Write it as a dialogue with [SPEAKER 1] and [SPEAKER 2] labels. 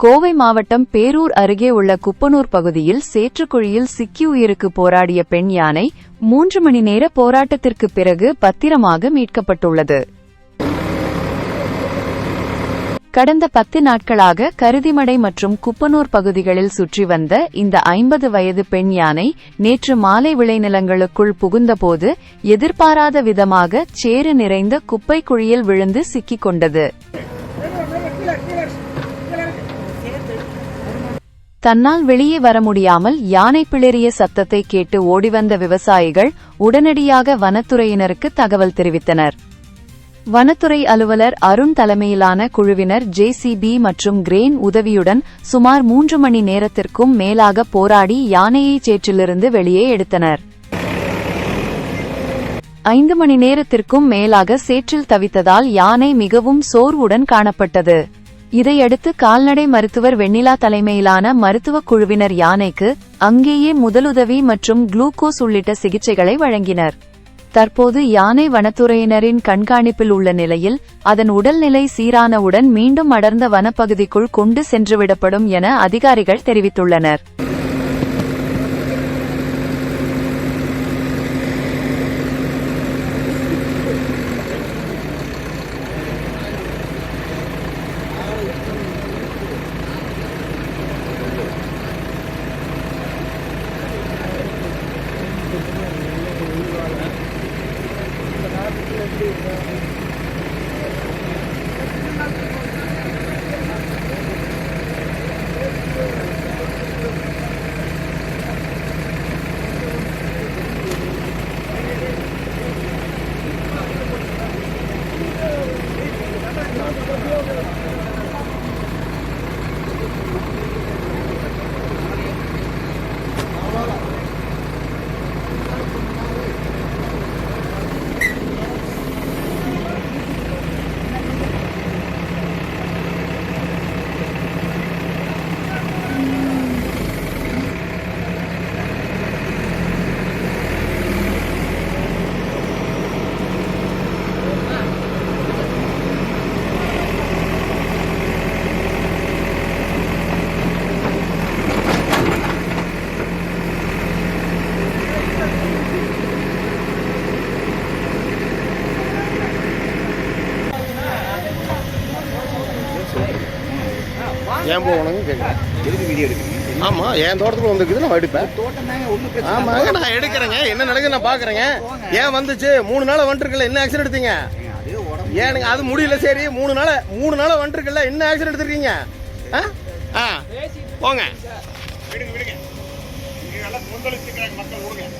[SPEAKER 1] கோவை மாவட்டம் பேரூர் அருகே உள்ள குப்பனூர் பகுதியில் சேற்றுக்குழியில் சிக்கி உயிருக்கு போராடிய பெண் யானை 3 மணி நேர போராட்டத்திற்கு பிறகு பத்திரமாக மீட்கப்பட்டுள்ளது. கடந்த 10 நாட்களாக கருதிமடை மற்றும் குப்பனூர் பகுதிகளில் சுற்றி வந்த இந்த 50 வயது பெண் யானை நேற்று மாலை விளைநிலங்களுக்குள் புகுந்தபோது எதிர்பாராத விதமாக சேறு நிறைந்த குப்பை குழியில் விழுந்து சிக்கிக் கொண்டது. தன்னால் வெளியே வர முடியாமல் யானை பிளறிய சத்தத்தை கேட்டு ஓடிவந்த விவசாயிகள் உடனடியாக வனத்துறையினருக்கு தகவல் தெரிவித்தனர். வனத்துறை அலுவலர் அருண் தலைமையிலான குழுவினர் JCB மற்றும் கிரேன் உதவியுடன் சுமார் 3 மணி நேரத்திற்கும் மேலாக போராடி யானையை சேற்றிலிருந்து வெளியே எடுத்தனர். 5 மணி நேரத்திற்கும் மேலாக சேற்றில் தவித்ததால் யானை மிகவும் சோர்வுடன் காணப்பட்டது. இதையடுத்து கால்நடை மருத்துவர் வெண்ணிலா தலைமையிலான மருத்துவக் குழுவினர் யானைக்கு அங்கேயே முதலுதவி மற்றும் குளுக்கோஸ் உள்ளிட்ட சிகிச்சைகளை வழங்கினர். தற்போது யானை வனத்துறையினரின் கண்காணிப்பில் உள்ள நிலையில் அதன் உடல்நிலை சீரானவுடன் மீண்டும் அடர்ந்த வனப்பகுதிக்குள் கொண்டு சென்றுவிடப்படும் என அதிகாரிகள் தெரிவித்துள்ளனர்.
[SPEAKER 2] ஏன் போகணும்னு கேட்குறேன். எதுக்கு வீடியோ எடுக்கிறீங்க? ஆமாம், என் தோட்டத்தில் வந்துருக்குது, நான் எடுப்பேன். ஆமாங்க, நான் எடுக்கிறேங்க. என்ன நடக்குது நான் பார்க்குறேங்க. ஏன் வந்துச்சு? 3 நாளாக வந்துருக்குல்ல, என்ன ஆக்சிடென்ட் எடுத்தீங்க? ஏனுங்க அது முடியல. சரி, 3 நாளாக வந்துருக்குல்ல, என்ன ஆக்சிடென்ட் எடுத்துருக்கீங்க? ஆ போங்க, விடுங்க. நல்லா கொந்தளிச்சுக்கிறாங்க மக்கள், விடுங்க.